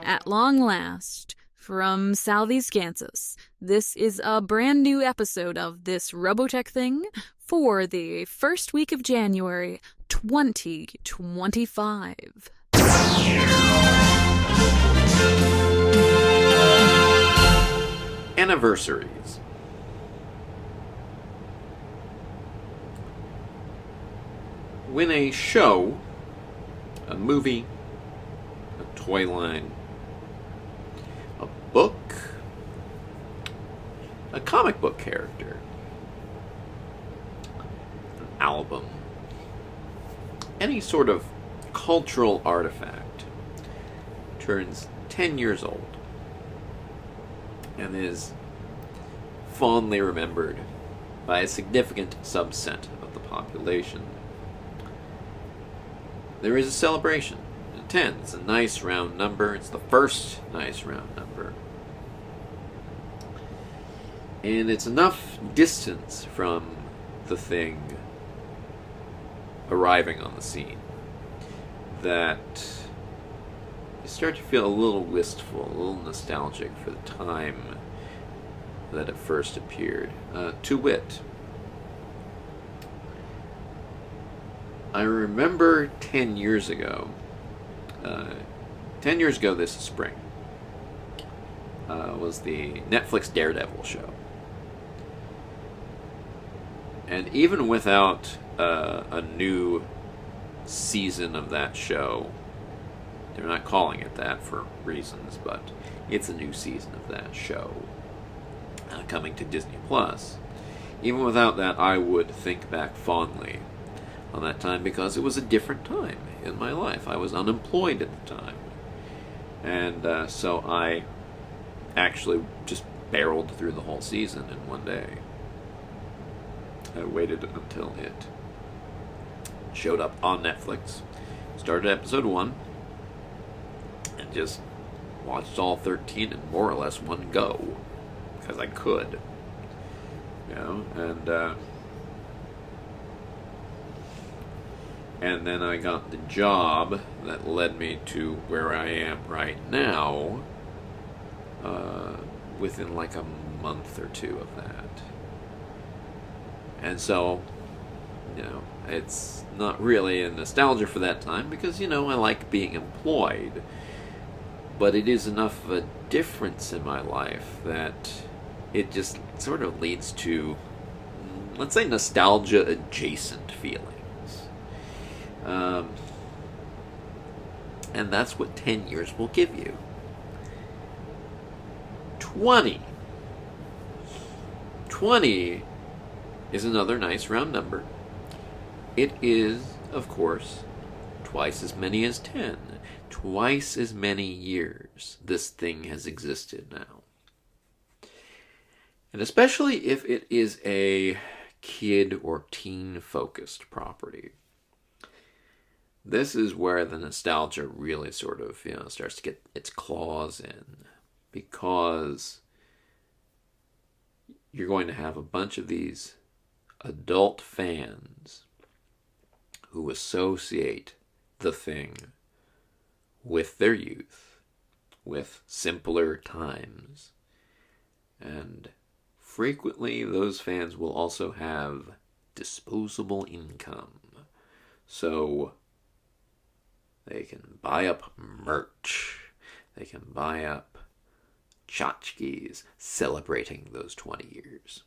At long last, from Southeast Kansas, this is a brand new episode of this Robotech thing for the first week of January 2025. Anniversaries. When a show, a movie, a toy line, a book, a comic book character, an album, any sort of cultural artifact turns 10 years old and is fondly remembered by a significant subset of the population, there is a celebration. 10, it's a nice round number. It's the first nice round number. And it's enough distance from the thing arriving on the scene that you start to feel a little wistful, a little nostalgic for the time that it first appeared. To wit, I remember 10 years ago, 10 years ago this spring, was the Netflix Daredevil show. And even without a new season of that show, they're not calling it that for reasons, but it's a new season of that show coming to Disney Plus. Even without that, I would think back fondly on that time because it was a different time in my life. I was unemployed at the time. And so I actually just barreled through the whole season in one day. I waited until it showed up on Netflix, started episode 1, and just watched all 13 in more or less one go, because I could. You know, and then I got the job that led me to where I am right now, within like a month or two of that. And so, you know, it's not really a nostalgia for that time because, you know, I like being employed. But it is enough of a difference in my life that it just sort of leads to, let's say, nostalgia-adjacent feelings. And that's what 10 years will give you. 20. 20 is another nice round number. It is, of course, twice as many as 10. Twice as many years this thing has existed now. And especially if it is a kid or teen-focused property. This is where the nostalgia really sort of, you know, starts to get its claws in. Because you're going to have a bunch of these adult fans who associate the thing with their youth, with simpler times. And frequently those fans will also have disposable income. So they can buy up merch. They can buy up tchotchkes celebrating those 20 years.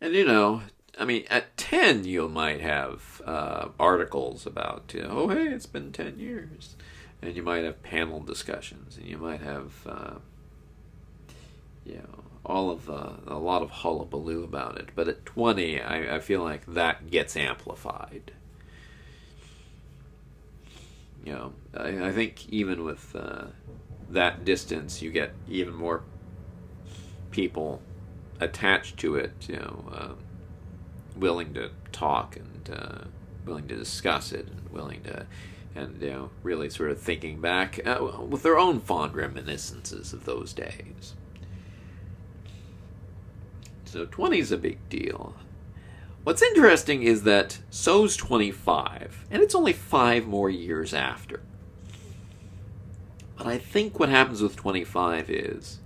And, you know, I mean, at 10 you might have articles about, you know, oh, hey, it's been 10 years. And you might have panel discussions, and you might have, you know, a lot of hullabaloo about it. But at 20, I feel like that gets amplified. You know, I think even with that distance, you get even more people attached to it, you know, willing to talk and willing to discuss it and willing to, and, you know, really sort of thinking back with their own fond reminiscences of those days. So 20 is a big deal. What's interesting is that so's 25, and it's only 5 more years after. But I think what happens with 25 is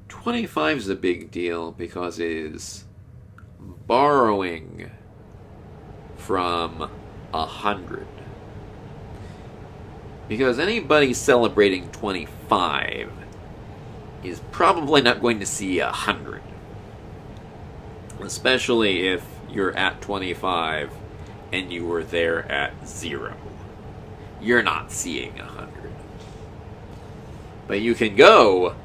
25 is a big deal because it is borrowing from 100. Because anybody celebrating 25 is probably not going to see 100. Especially if you're at 25 and you were there at 0. You're not seeing 100. But you can go,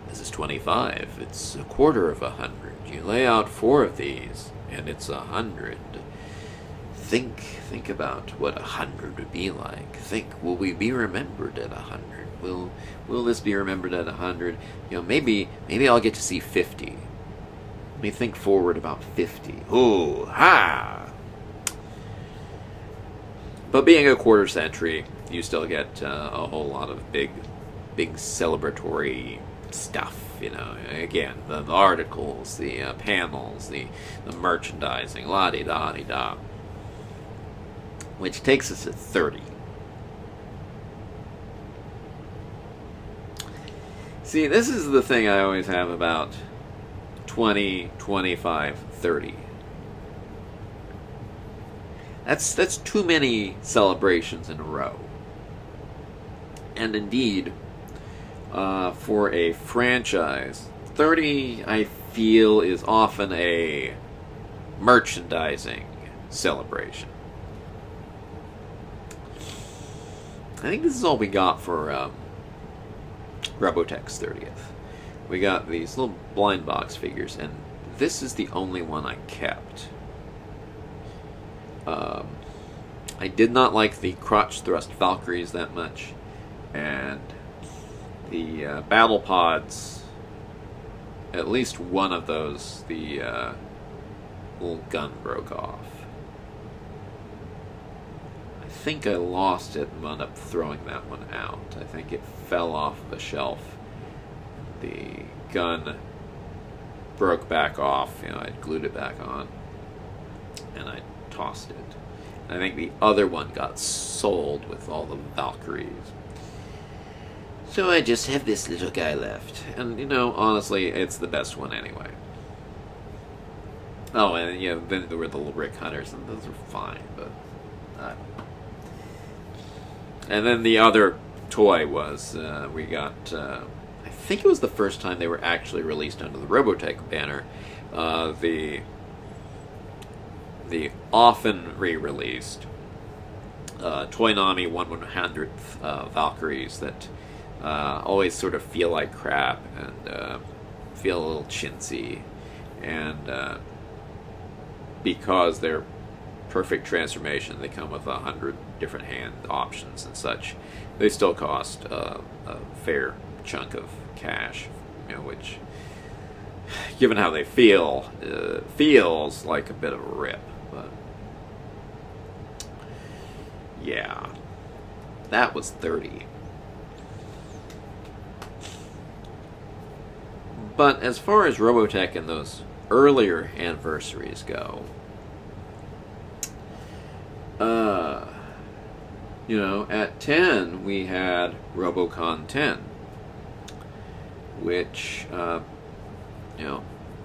this is 25, it's a quarter of 100. You lay out 4 of these, and it's 100. Think about what 100 would be like. Think, will we be remembered at 100? Will this be remembered at 100? Maybe I'll get to see 50. Let me think forward about 50. Ooh, ha! But being a quarter century, you still get a whole lot of big celebratory stuff. Again, the articles, the panels, the merchandising, la-di-da-di-da. Which takes us to 30. See, this is the thing I always have about 20, 25, 30. That's too many celebrations in a row. And indeed, for a franchise, 30, I feel, is often a merchandising celebration. I think this is all we got for Robotech's 30th. We got these little blind box figures, and this is the only one I kept. I did not like the crotch thrust Valkyries that much, and the battle pods, at least one of those, the little gun broke off. I think I lost it and wound up throwing that one out. I think it fell off the shelf. The gun broke back off. I'd glued it back on, and I tossed it. I think the other one got sold with all the Valkyries. So I just have this little guy left. And, honestly, it's the best one anyway. Oh, and, then there were the little Rick Hunters, and those are fine, but I don't know. And then the other toy was, we got, I think it was the first time they were actually released under the Robotech banner, the often re-released Toynami 1/100th Valkyries that always sort of feel like crap and feel a little chintzy, and because they're perfect transformation, they come with 100 different hand options and such. They still cost a fair chunk of cash, which, given how they feel, feels like a bit of a rip. But yeah, that was 30. But as far as Robotech and those earlier anniversaries go, at 10 we had Robocon 10, which, a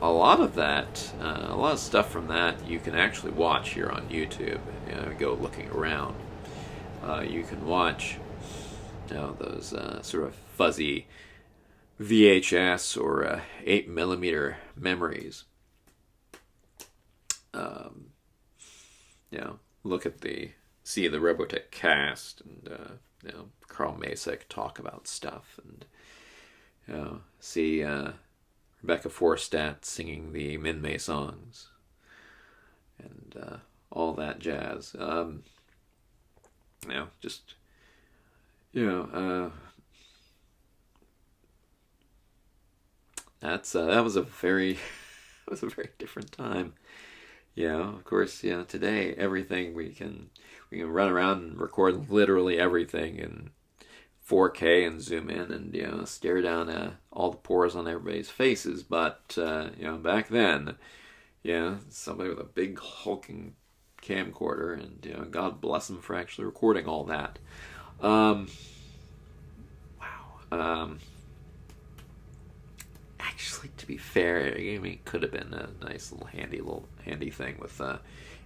lot of that, a lot of stuff from that you can actually watch here on YouTube. Go looking around. You can watch, those sort of fuzzy VHS or 8mm memories. Look at see the Robotech cast, and Carl Masek talk about stuff, and see Rebecca Forstadt singing the Min-May songs, and all that jazz. That was a very different time. Of course, today everything we can run around and record literally everything in 4K and zoom in and stare down at all the pores on everybody's faces. But back then, somebody with a big hulking camcorder, and God bless them for actually recording all that. Wow. Actually, to be fair, it could have been a nice little handy thing with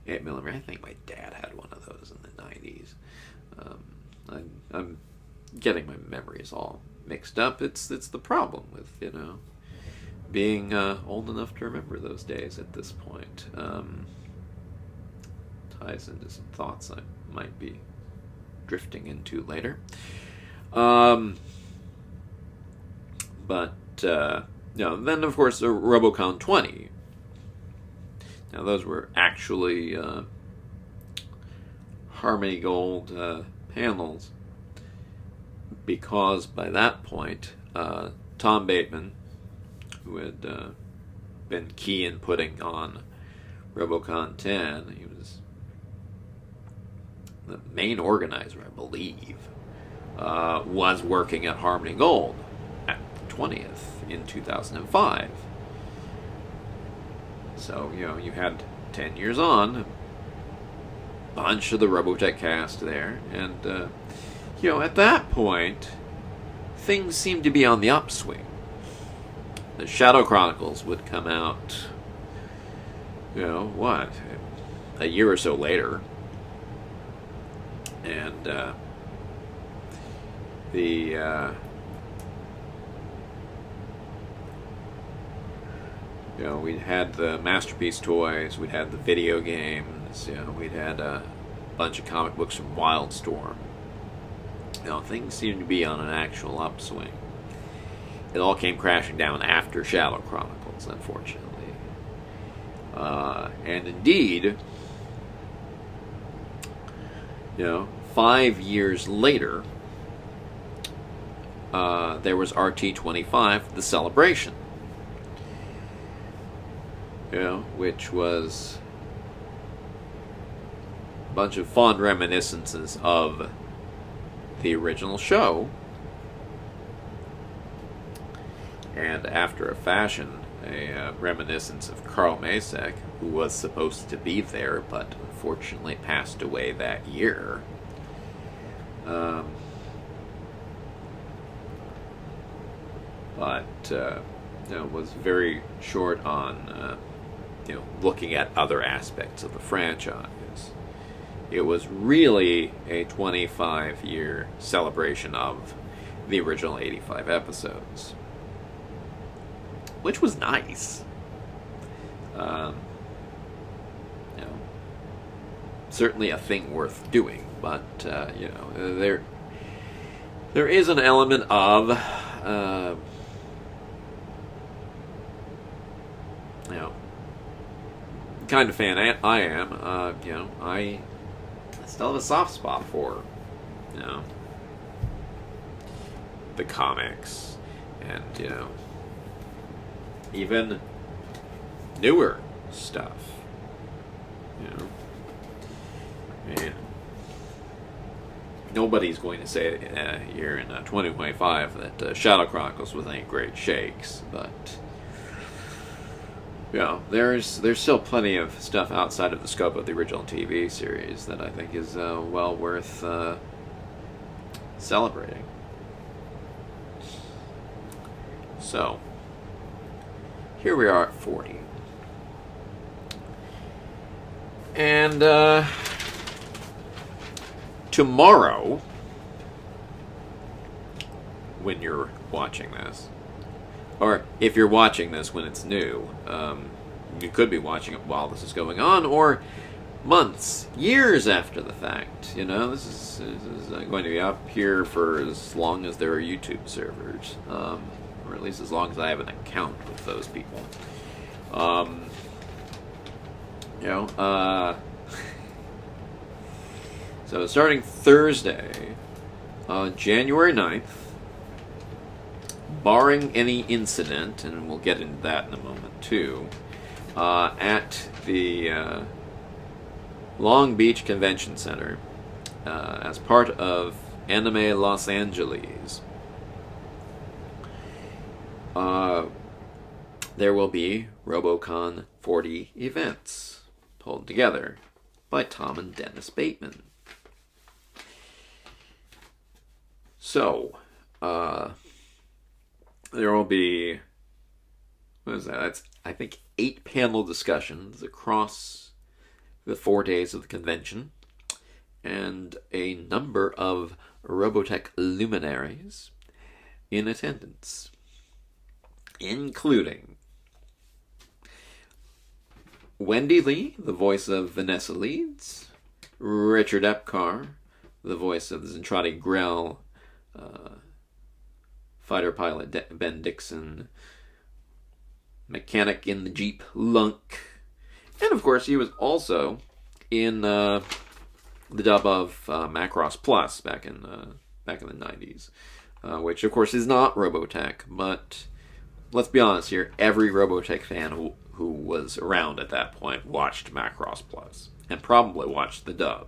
8mm. I think my dad had one of those in the 90s. I'm getting my memories all mixed up. It's the problem with being old enough to remember those days at this point. Ties into some thoughts I might be drifting into later. Then of course the Robocon 20. Now those were actually Harmony Gold panels, because by that point Tom Bateman, who had been key in putting on Robocon 10, he was the main organizer, I believe, was working at Harmony Gold at the 20th in 2005. So, you had 10 years on, a bunch of the Robotech cast there, and, at that point, things seemed to be on the upswing. The Shadow Chronicles would come out, a year or so later, and we'd had the Masterpiece toys, we'd had the video games, we'd had a bunch of comic books from Wildstorm. Things seemed to be on an actual upswing. It all came crashing down after Shadow Chronicles, unfortunately. And indeed, 5 years later, there was RT-25, The Celebration. Which was a bunch of fond reminiscences of the original show, and after a fashion, a reminiscence of Carl Macek, who was supposed to be there, but unfortunately passed away that year. Was very short on looking at other aspects of the franchise. It was really a 25-year celebration of the original 85 episodes, which was nice. Certainly a thing worth doing, but there is an element of kind of fan I am. I still have a soft spot for the comics, and even newer stuff. Nobody's going to say here in 2025 that Shadow Chronicles was any great shakes, but there's still plenty of stuff outside of the scope of the original TV series that I think is well worth celebrating. So, here we are at 40. And tomorrow, when you're watching this, or if you're watching this when it's new, you could be watching it while this is going on, or months, years after the fact. This is going to be up here for as long as there are YouTube servers, or at least as long as I have an account with those people. So starting Thursday, January 9th, barring any incident, and we'll get into that in a moment too, at the Long Beach Convention Center, as part of Anime Los Angeles. There will be RoboCon 40 events pulled together by Tom and Dennis Bateman. So, there will be, what is that? That's, I think, 8 panel discussions across the 4 days of the convention, and a number of Robotech luminaries in attendance, including Wendy Lee, the voice of Vanessa Leeds, Richard Epcar, the voice of the Zentradi Grell, fighter pilot Ben Dixon, mechanic in the Jeep Lunk, and of course he was also in the dub of Macross Plus back in the 90s, which of course is not Robotech, but let's be honest here, every Robotech fan who was around at that point watched Macross Plus, and probably watched the dub.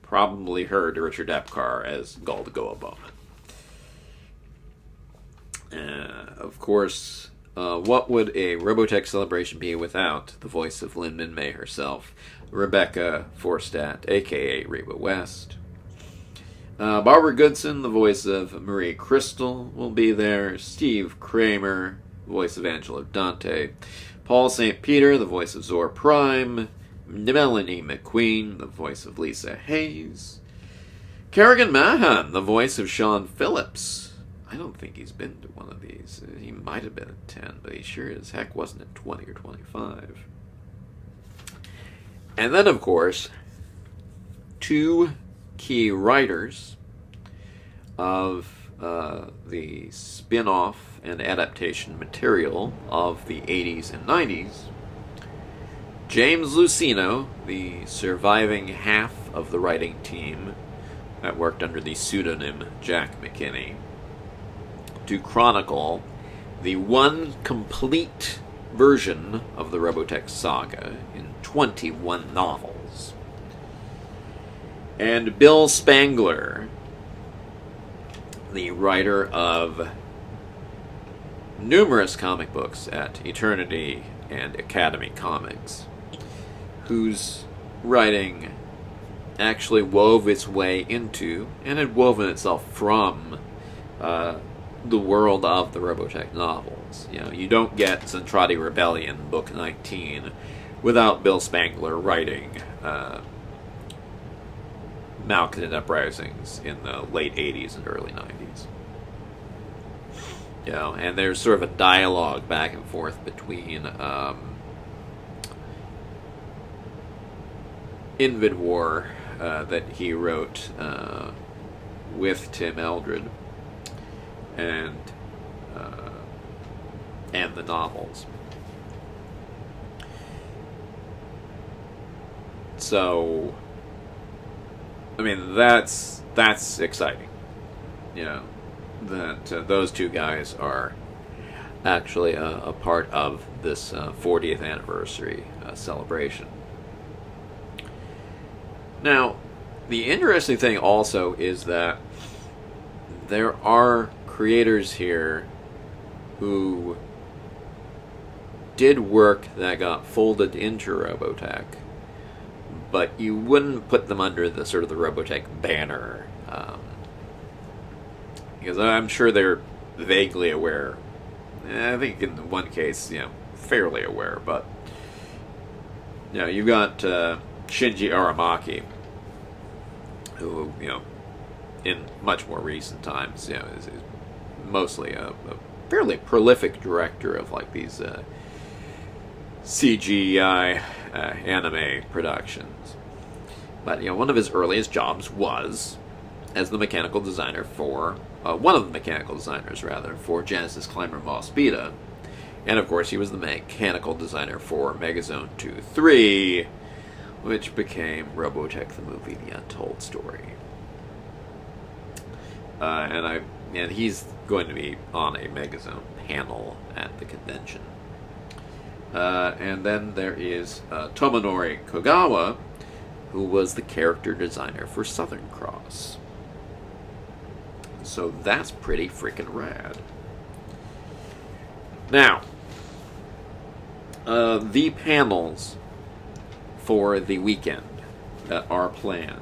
Probably heard Richard Epcar as Galdagoa Bowman. Of course, what would a Robotech celebration be without the voice of Lin May herself, Rebecca Forstadt, a.k.a. Reba West. Barbara Goodson, the voice of Marie Crystal, will be there. Steve Kramer, voice of Angelo Dante. Paul St. Peter, the voice of Zor Prime. Melanie McQueen, the voice of Lisa Hayes. Kerrigan Mahan, the voice of Sean Phillips. I don't think he's been to one of these. He might have been at 10, but he sure as heck wasn't at 20 or 25. And then, of course, 2 key writers of the spin-off and adaptation material of the 80s and 90s. James Lucino, the surviving half of the writing team that worked under the pseudonym Jack McKinney, to chronicle the one complete version of the Robotech saga in 21 novels. And Bill Spangler, the writer of numerous comic books at Eternity and Academy Comics, whose writing actually wove its way into, and had woven itself from, the world of the Robotech novels. You know, you don't get Zentradi Rebellion, Book 19, without Bill Spangler writing Malcontent Uprisings in the late 80s and early 90s. You know, and there's sort of a dialogue back and forth between Invid War that he wrote with Tim Eldred and the novels. So, I mean, that's exciting. You know, that those 2 guys are actually a part of this 40th anniversary celebration. Now, the interesting thing also is that there are creators here who did work that got folded into Robotech, but you wouldn't put them under the sort of the Robotech banner, because I'm sure they're vaguely aware. I think in one case, fairly aware, but you've got Shinji Aramaki, who in much more recent times, is mostly a fairly prolific director of like these CGI anime productions. But one of his earliest jobs was as the mechanical designer for one of the mechanical designers rather for Genesis Climber Mospita, and of course he was the mechanical designer for Megazone 2-3, which became Robotech the movie: The Untold Story. And he's going to be on a Megazone panel at the convention. And then there is Tomonori Kogawa, who was the character designer for Southern Cross. So that's pretty freaking rad. Now, the panels for the weekend that are planned.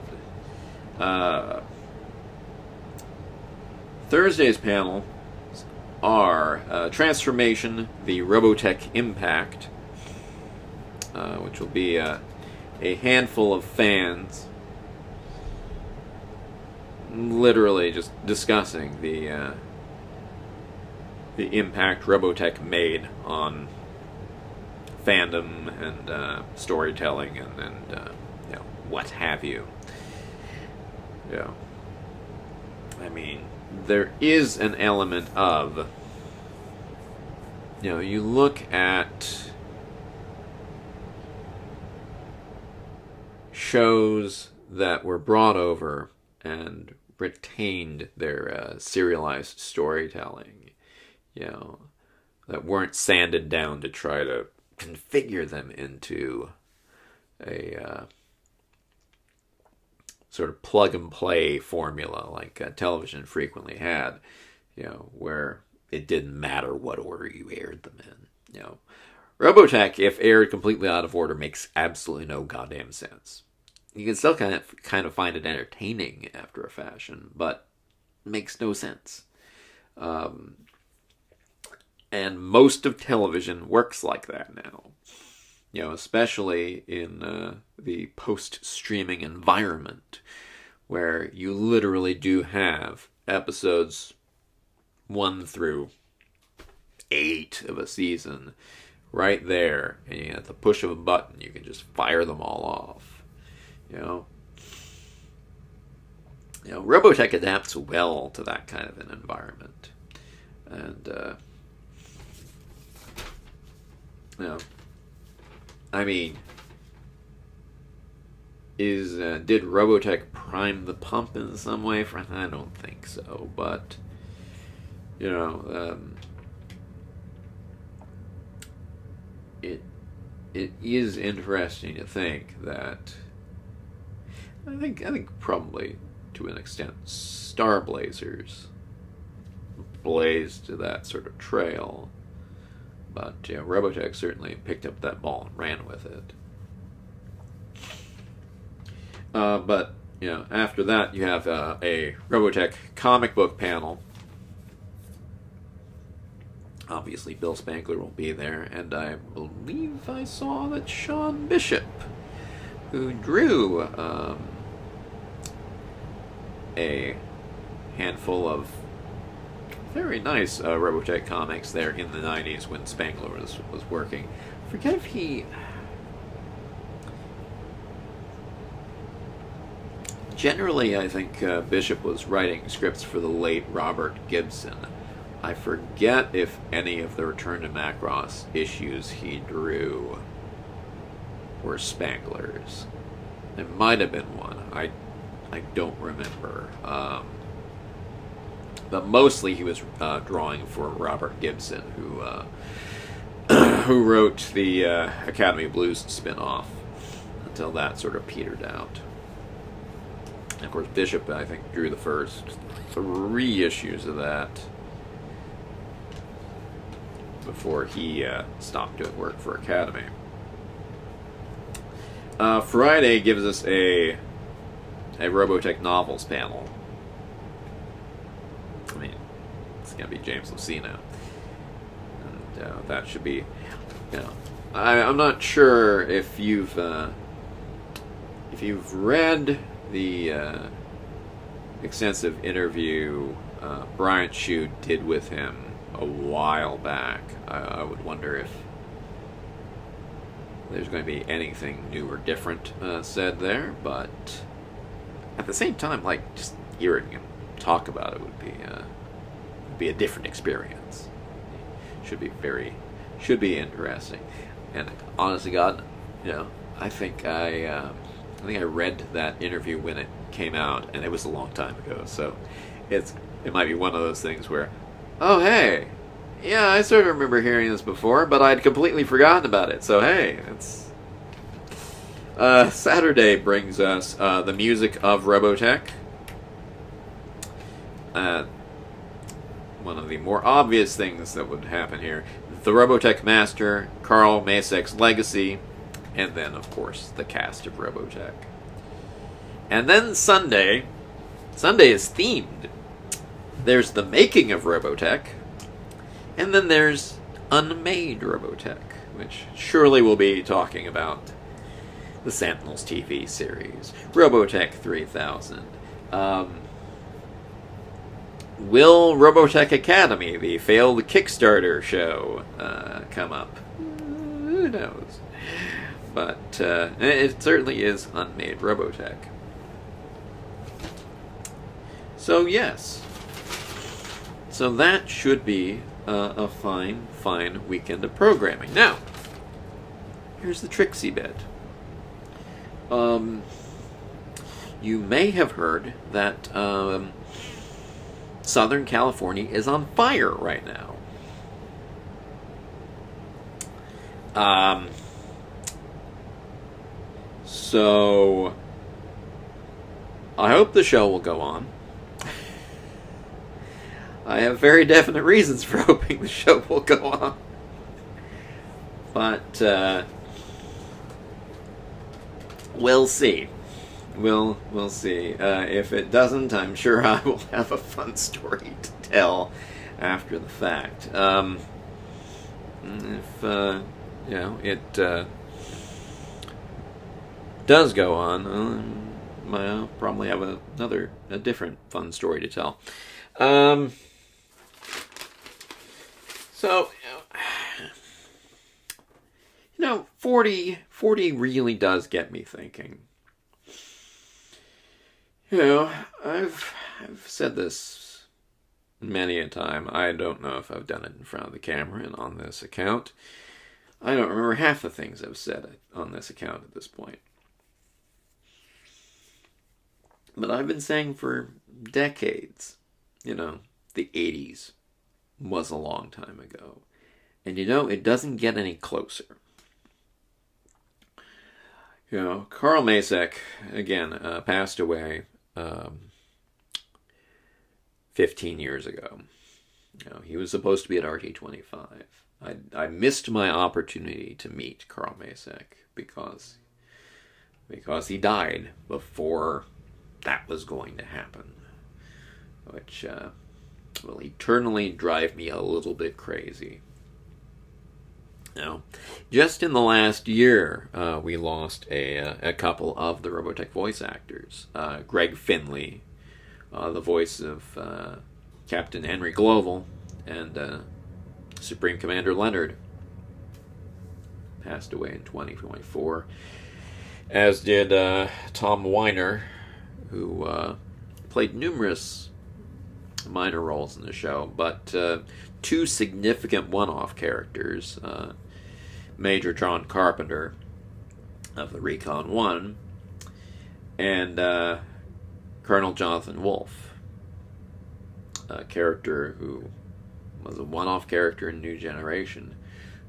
Thursday's panel are Transformation, the Robotech Impact, which will be a handful of fans literally just discussing the impact Robotech made on fandom and storytelling and what have you. Yeah. I mean, there is an element of, you look at shows that were brought over and retained their serialized storytelling, that weren't sanded down to try to configure them into a sort of plug-and-play formula like television frequently had, where it didn't matter what order you aired them in. Robotech, if aired completely out of order, makes absolutely no goddamn sense. You can still kind of find it entertaining after a fashion, but it makes no sense. And most of television works like that now. Especially in the post-streaming environment, where you literally do have episodes 1 through 8 of a season right there, and at the push of a button, you can just fire them all off. Robotech adapts well to that kind of an environment, and I mean, did Robotech prime the pump in some way? I don't think so, but it is interesting to think that I think probably to an extent Star Blazers blazed that sort of trail. But Robotech certainly picked up that ball and ran with it. But after that, you have a Robotech comic book panel. Obviously, Bill Spangler will be there, and I believe I saw that Sean Bishop, who drew a handful of very nice Robotech comics there in the 90s when Spangler was working. I forget if he... Generally, I think Bishop was writing scripts for the late Robert Gibson. I forget if any of the Return to Macross issues he drew were Spangler's. There might have been one. I don't remember. But mostly he was drawing for Robert Gibson, who wrote the Academy Blues spin-off until that sort of petered out. And of course, Bishop, I think, drew the first 3 issues of that before he stopped doing work for Academy. Friday gives us a Robotech novels panel. I mean, it's going to be James Lucena. And that should be, I'm not sure if you've read the extensive interview Brian Shue did with him a while back. I would wonder if there's going to be anything new or different said there, but at the same time, just hearing him talk about it would be a different experience. Should be interesting. And honestly, God, I think I read that interview when it came out, and it was a long time ago. So it might be one of those things where, oh hey, yeah, I sort of remember hearing this before, but I'd completely forgotten about it. So hey, it's Saturday brings us the music of Robotech. one of the more obvious things that would happen here: the Robotech Master, Carl Masek's legacy, and then, of course, the cast of Robotech. And then Sunday is themed. There's the making of Robotech, and then there's unmade Robotech, which surely we'll be talking about the Sentinels TV series, Robotech 3000. Will Robotech Academy, the failed Kickstarter show, come up? Who knows? But it certainly is unmade Robotech. So yes. So that should be a fine weekend of programming. Now, here's the tricksy bit. You may have heard that Southern California is on fire right now. So I hope the show will go on. I have very definite reasons for hoping the show will go on. But we'll see. We'll see. If it doesn't, I'm sure I will have a fun story to tell after the fact. If it does go on, I'll probably have a different fun story to tell. So, 40 really does get me thinking. I've said this many a time. I don't know if I've done it in front of the camera and on this account. I don't remember half the things I've said on this account at this point. But I've been saying for decades, the 80s was a long time ago. And it doesn't get any closer. Carl Masek, again, passed away 15 years ago. He was supposed to be at RT25. I missed my opportunity to meet Carl Masek because he died before that was going to happen, which will eternally drive me a little bit crazy. Just in the last year, we lost a couple of the Robotech voice actors. Greg Finley, the voice of Captain Henry Global, and Supreme Commander Leonard, passed away in 2024. As did Tom Weiner, who played numerous minor roles in the show, but two significant one-off characters. Major John Carpenter of the Recon 1 and Colonel Jonathan Wolfe, a character who was a one-off character in New Generation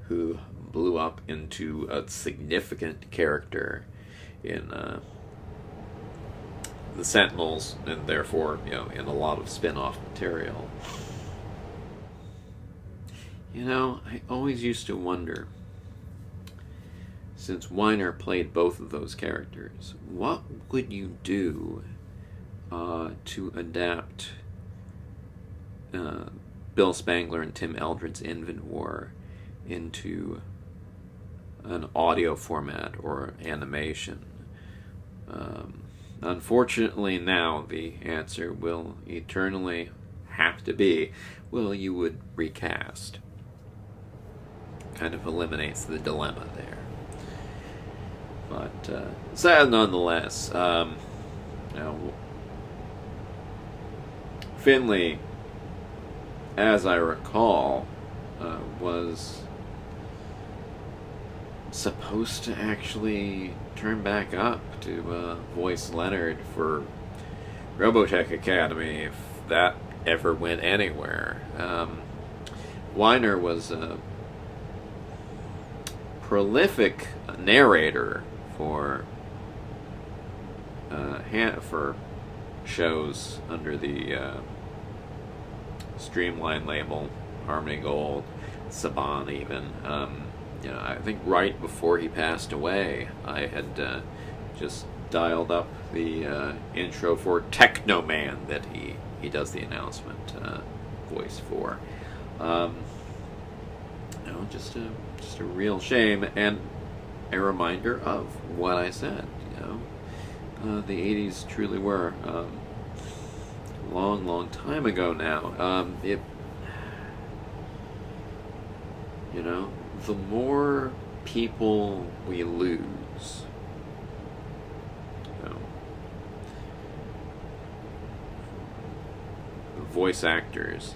who blew up into a significant character in the Sentinels, and therefore, in a lot of spin-off material. I always used to wonder, since Weiner played both of those characters, what would you do to adapt Bill Spangler and Tim Eldred's Infant War into an audio format or animation? Unfortunately, now the answer will eternally have to be, well, you would recast. Kind of eliminates the dilemma there. But sad nonetheless. Finley, as I recall, was supposed to actually turn back up to voice Leonard for Robotech Academy, if that ever went anywhere. Weiner was a prolific narrator for shows under the Streamline label, Harmony Gold, Saban even. I think right before he passed away, I had just dialed up the intro for Techno Man that he does the announcement voice for. Just a real shame, and a reminder of what I said. The 80s truly were a long, long time ago now. The more people we lose, voice actors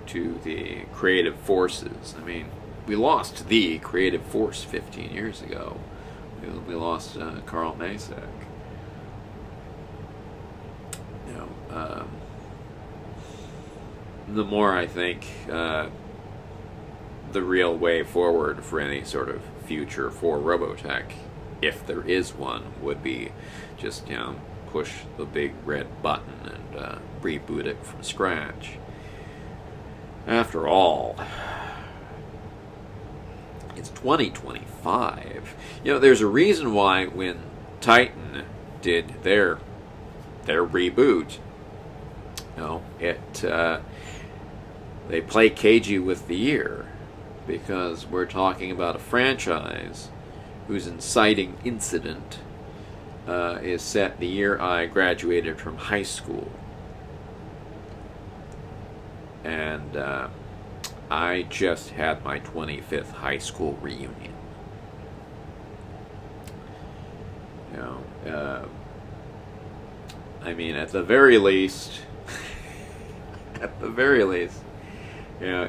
to the creative forces. I mean, we lost the creative force 15 years ago. We lost Carl Masek. The more I think the real way forward for any sort of future for Robotech, if there is one, would be just, push the big red button and reboot it from scratch. After all, it's 2025. There's a reason why when Titan did their reboot, they placate you with the year, because we're talking about a franchise whose inciting incident is set the year I graduated from high school. And I just had my 25th high school reunion. At the very least,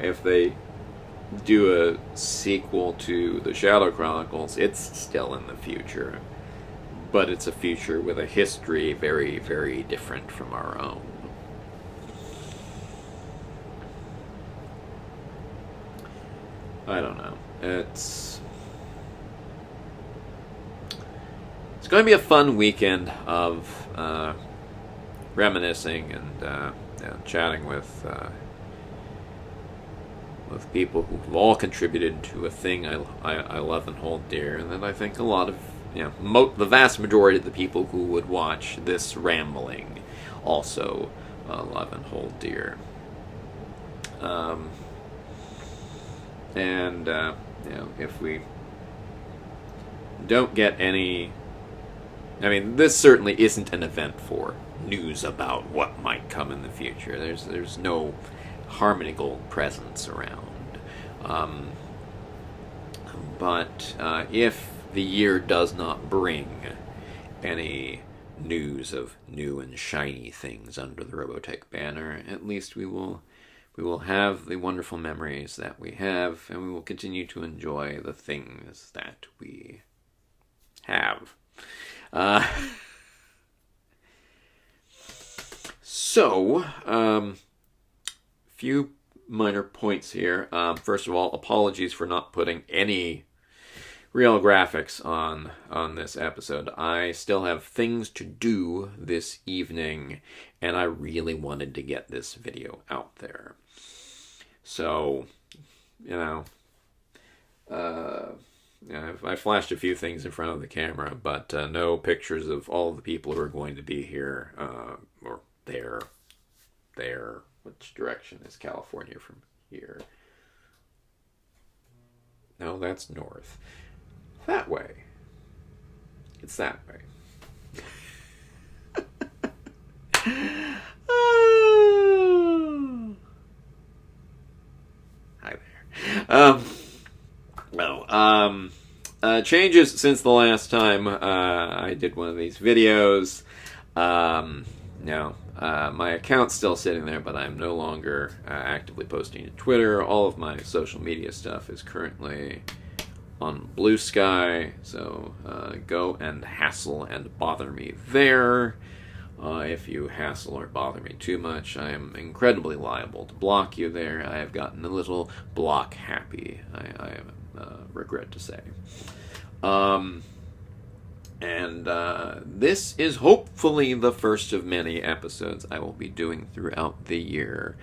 if they do a sequel to the Shadow Chronicles, it's still in the future. But it's a future with a history very, very different from our own. I don't know. It's going to be a fun weekend of reminiscing and chatting with people who've all contributed to a thing I love and hold dear, and then I think a lot of the vast majority of the people who would watch this rambling also love and hold dear. If we don't get any... this certainly isn't an event for news about what might come in the future. There's no Harmony Gold presence around. But if the year does not bring any news of new and shiny things under the Robotech banner, at least we will have the wonderful memories that we have, and we will continue to enjoy the things that we have. Few minor points here. First of all, apologies for not putting any real graphics on this episode. I still have things to do this evening, and I really wanted to get this video out there. So, I flashed a few things in front of the camera, but no pictures of all of the people who are going to be here, or there. Which direction is California from here? No, that's north. That way. It's that way. Hi there. Changes since the last time I did one of these videos. My account's still sitting there, but I'm no longer actively posting to Twitter. All of my social media stuff is currently on Blue Sky, so go and hassle and bother me there. If you hassle or bother me too much, I am incredibly liable to block you there. I have gotten a little block happy, I regret to say. And this is hopefully the first of many episodes I will be doing throughout the year,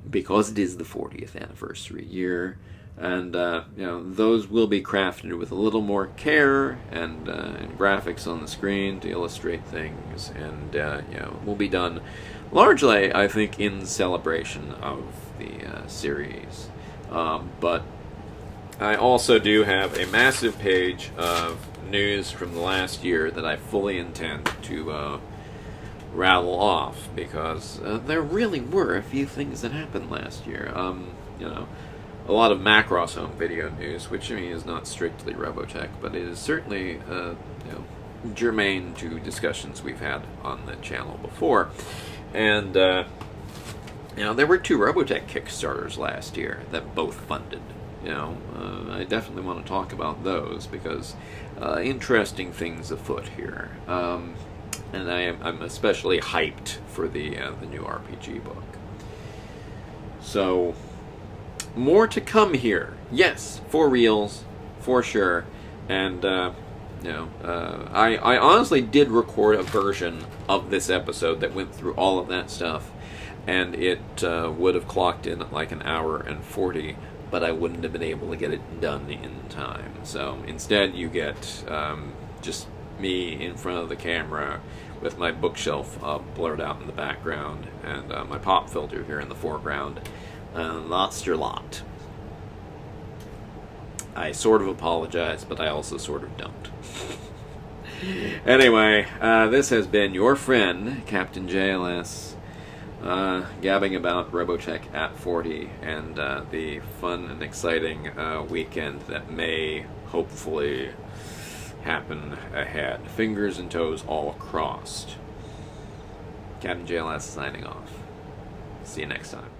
because it is the 40th anniversary year. And those will be crafted with a little more care and graphics on the screen to illustrate things, and will be done largely, I think, in celebration of the series. But I also do have a massive page of news from the last year that I fully intend to rattle off, because there really were a few things that happened last year. A lot of Macross home video news, which is not strictly Robotech, but it is certainly germane to discussions we've had on the channel before. And there were 2 Robotech Kickstarters last year that both funded. I definitely want to talk about those, because interesting things afoot here. And I'm especially hyped for the new RPG book. So, more to come here. Yes, for reals, for sure. And I honestly did record a version of this episode that went through all of that stuff, and it would have clocked in at like an hour and 40, but I wouldn't have been able to get it done in time. So instead you get just me in front of the camera with my bookshelf blurred out in the background, and my pop filter here in the foreground. That's your lot. I sort of apologize, but I also sort of don't. Anyway, this has been your friend, Captain JLS, gabbing about Robotech at 40 and the fun and exciting weekend that may, hopefully, happen ahead. Fingers and toes all crossed. Captain JLS signing off. See you next time.